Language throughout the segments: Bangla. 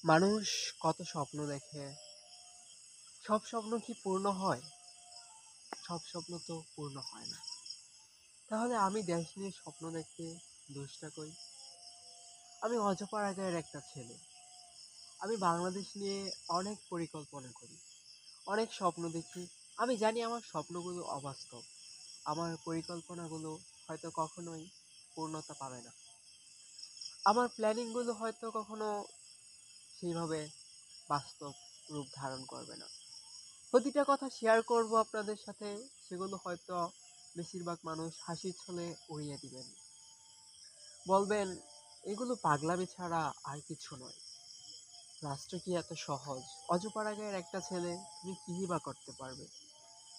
মানুষ কত স্বপ্ন দেখে। সব স্বপ্ন কি পূর্ণ হয়? সব স্বপ্ন তো পূর্ণ হয় না। তাহলে আমি দেশ নিয়ে স্বপ্ন দেখতে দোষটা কই? আমি অজপাড়া গাঁয়ের একটা ছেলে। আমি বাংলাদেশ নিয়ে অনেক পরিকল্পনা করি, অনেক স্বপ্ন দেখি। আমি জানি আমার স্বপ্নগুলো অবাস্তব। আমার পরিকল্পনাগুলো হয়তো কখনোই পূর্ণতা পাবে না। আমার প্ল্যানিংগুলো হয়তো কখনো সেইভাবে বাস্তব রূপ ধারণ করবে না। প্রতিটা কথা শেয়ার করব আপনাদের সাথে, সেগুলো হয়তো বেশিরভাগ মানুষ হাসির ছলে উড়িয়ে দিবেন, বলবেন এগুলো পাগলামি ছাড়া আর কিছু নয়। রাষ্ট্র কি এত সহজ? অজপাড়া গাঁয়ের একটা ছেলে, তুমি কি বা করতে পারবে?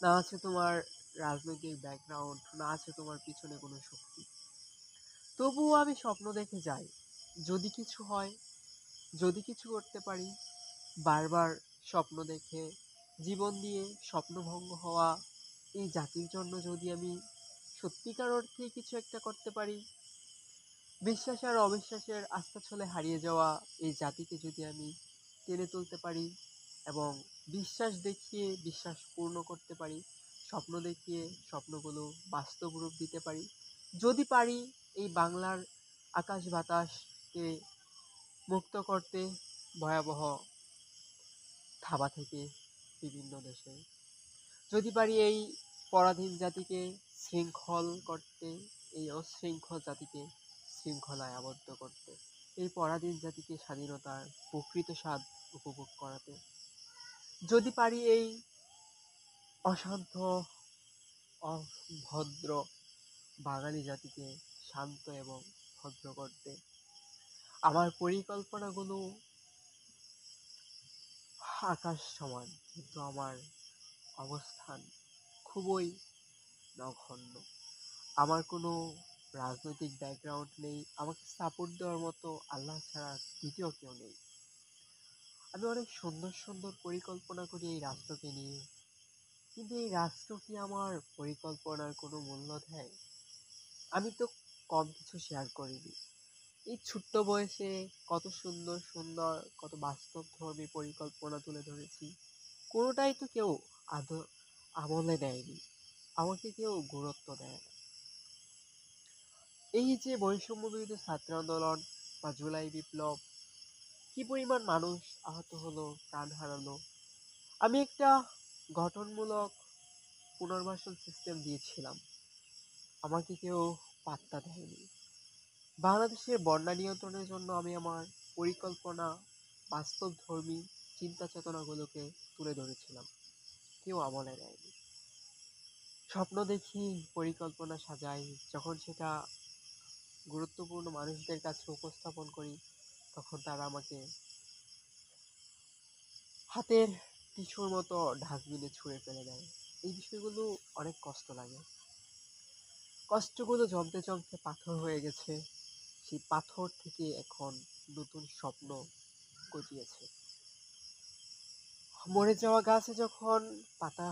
না আছে তোমার রাজনৈতিক ব্যাকগ্রাউন্ড, না আছে তোমার পিছনে কোনো শক্তি। তবুও আমি স্বপ্ন দেখে যাই, যদি কিছু হয়, যদি কিছু করতে পারি। বারবার স্বপ্ন দেখে জীবন দিয়ে স্বপ্নভঙ্গ হওয়া এই জাতির জন্য যদি আমি সত্যিকার অর্থে কিছু একটা করতে পারি, বিশ্বাস আর অবিশ্বাসের আস্তাছলে হারিয়ে যাওয়া এই জাতিকে যদি আমি টেনে তুলতে পারি এবং বিশ্বাস দেখিয়ে বিশ্বাস পূর্ণ করতে পারি, স্বপ্ন দেখিয়ে স্বপ্নগুলো বাস্তব রূপ দিতে পারি, যদি পারি এই বাংলার আকাশ বাতাসকে মুক্ত করতে ভয়াবহ থাবা থেকে বিভিন্ন দেশে, যদি পারি এই পরাধীন জাতিকে শৃঙ্খল করতে, এই অশৃঙ্খল জাতিকে শৃঙ্খলায় আবদ্ধ করতে, এই পরাধীন জাতিকে স্বাধীনতার প্রকৃত স্বাদ উপভোগ করাতে, যদি পারি এই অশান্ত অভদ্র বাঙালি জাতিকে শান্ত এবং ভদ্র করতে, আমার পরিকল্পনাগুলো আকাশ সমান, কিন্তু আমার অবস্থান খুবই নগণ্য। আমার কোনো রাজনৈতিক ব্যাকগ্রাউন্ড নেই, আমাকে সাপোর্ট দেওয়ার মতো আল্লাহ ছাড়া দ্বিতীয় কেউ নেই। আমি অনেক সুন্দর সুন্দর পরিকল্পনা করি এই রাষ্ট্রকে নিয়ে, কিন্তু এই রাষ্ট্র কি আমার পরিকল্পনার কোনো মূল্য দেয়? আমি তো কম কিছু শেয়ার করিনি। এই ছোট্ট বয়সে কত সুন্দর সুন্দর কত বাস্তবধর্মী পরিকল্পনা তুলে ধরেছি, কোনোটাই তো কেউ আদৌ আমলে নেয়নি, আমাকে কেউ গুরুত্ব দেয় না। এই যে বৈষম্য বিরোধী ছাত্র আন্দোলন বা জুলাই বিপ্লব, কি পরিমাণ মানুষ আহত হলো, প্রাণ হারালো। আমি একটা গঠনমূলক পুনর্বাসন সিস্টেম দিয়েছিলাম, আমাকে কেউ পাত্তা দেয়নি। বাংলাদেশের বন্যা নিয়ন্ত্রণের জন্য আমি আমার পরিকল্পনা, বাস্তবধর্মী চিন্তা চেতনাগুলোকে তুলে ধরেছিলাম, কেউ আমলে নেয়নি। স্বপ্ন দেখি, পরিকল্পনা সাজাই, যখন সেটা গুরুত্বপূর্ণ মানুষদের কাছে উপস্থাপন করি, তখন তারা আমাকে হাতের টিস্যুর মতো ডাস্টবিনে ছুঁড়ে ফেলে দেয়। এই বিষয়গুলো অনেক কষ্ট লাগে। কষ্টগুলো জমতে জমতে পাথর হয়ে গেছে, সেই পাথর থেকে এখন নতুন স্বপ্ন গজিয়েছে। মরে যাওয়া গাছে যখন পাতা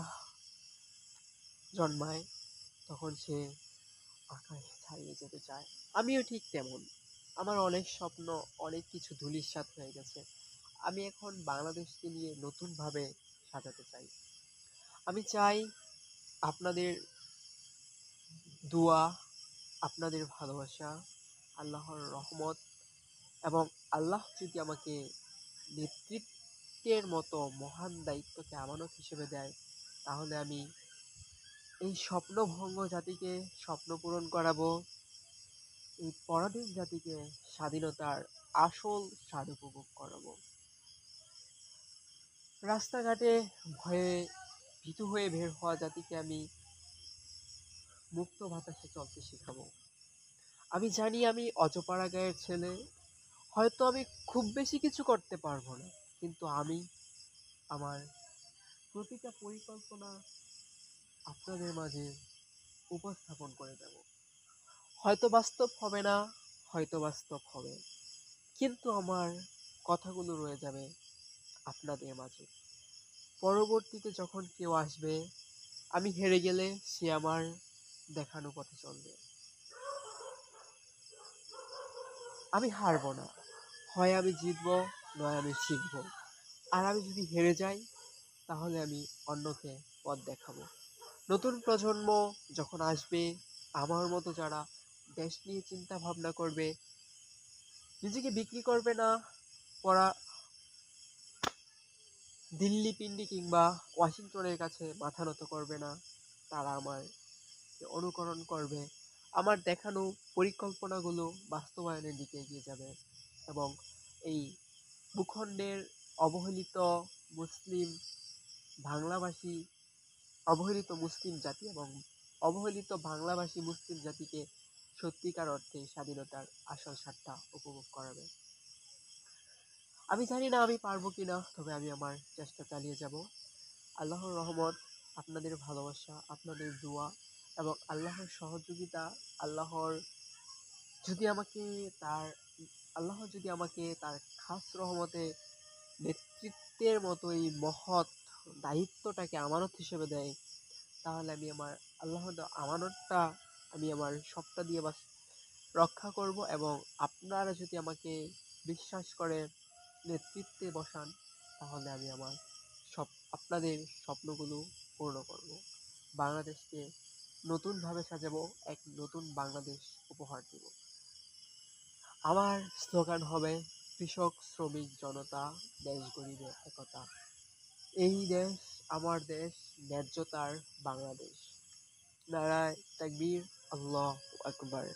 জন্মায়, তখন সে আকাশ ছাড়িয়ে যেতে চায়। আমিও ঠিক তেমন। আমার অনেক স্বপ্ন, অনেক কিছু ধূলিসাৎ হয়ে গেছে। আমি এখন বাংলাদেশকে নিয়ে নতুনভাবে সাজাতে চাই। আমি চাই আপনাদের দোয়া, আপনাদের ভালোবাসা, আল্লাহর রহমত এবং আল্লাহ যদি আমাকে নেতৃত্বের মতো মহান দায়িত্বকে আমানত হিসেবে দেয়, তাহলে আমি এই স্বপ্নভঙ্গ জাতিকে স্বপ্ন পূরণ করাবো, এই পরাধীন জাতিকে স্বাধীনতার আসল স্বাদ উপভোগ করাবো। রাস্তাঘাটে ভয়ে ভীতু হয়ে বের হওয়া জাতিকে আমি মুক্ত বাতাসে চলতে শেখাবো। আমি জানি আমি অজপাড়া গাঁয়ের ছেলে, হয়তো আমি খুব বেশি কিছু করতে পারবো না, কিন্তু আমি আমার প্রতিটা পরিকল্পনা আপনাদের মাঝে উপস্থাপন করে দেব। হয়তো বাস্তব হবে না, হয়তো বাস্তব হবে, কিন্তু আমার কথাগুলো রয়ে যাবে আপনাদের মাঝে। পরবর্তীতে যখন কেউ আসবে, আমি হেরে গেলে সে আমার দেখানো পথে চলবে। আমি হারবো না, হয় আমি জিতবো, নয় আমি শিখব। আর আমি যদি হেরে যাই তাহলে আমি অন্যকে পথ দেখাবো। নতুন প্রজন্ম যখন আসবে, আমার মতো যারা দেশ নিয়ে চিন্তা ভাবনা করবে, নিজেকে বিক্রি করবে না, পড়া দিল্লি পিন্ডি কিংবা ওয়াশিংটনের কাছে মাথা নত করবে না, তারা আমার অনুকরণ করবে, আমার দেখানো পরিকল্পনাগুলো বাস্তবায়নের দিকে এগিয়ে যাবে এবং এই ভূখণ্ডের অবহেলিত মুসলিম বাংলাভাষী অবহেলিত মুসলিম জাতি এবং অবহেলিত বাংলাভাষী মুসলিম জাতিকে সত্যিকার অর্থে স্বাধীনতার আসল স্বাদটা উপভোগ করাবে। আমি জানি না আমি পারবো কিনা, তবে আমি আমার চেষ্টা চালিয়ে যাব। আল্লাহর রহমত, আপনাদের ভালোবাসা, আপনাদের দোয়া এবং আল্লাহর সহযোগিতা, আল্লাহর যদি আমাকে তার যদি আমাকে তার খাস রহমতে নেতৃত্বের মতো এই মহৎ দায়িত্বটাকে আমানত হিসেবে দেয়, তাহলে আমি আমার আল্লাহর আমানতটা আমি আমার সবটা দিয়ে রক্ষা করব এবং আপনারা যদি আমাকে বিশ্বাস করে নেতৃত্বে বসান, তাহলে আমি আমার সব আপনাদের স্বপ্নগুলো পূর্ণ করব। বাংলাদেশকে নতুনভাবে সাজাবো, এক নতুন বাংলাদেশ উপহার দেব। আমার স্লোগান হবে কৃষক শ্রমিক জনতা, দেশ গড়িবে একতা। এই দেশ আমার দেশ, ন্যায্যতার বাংলাদেশ। নারায় তাকবীর, আল্লাহু আকবার।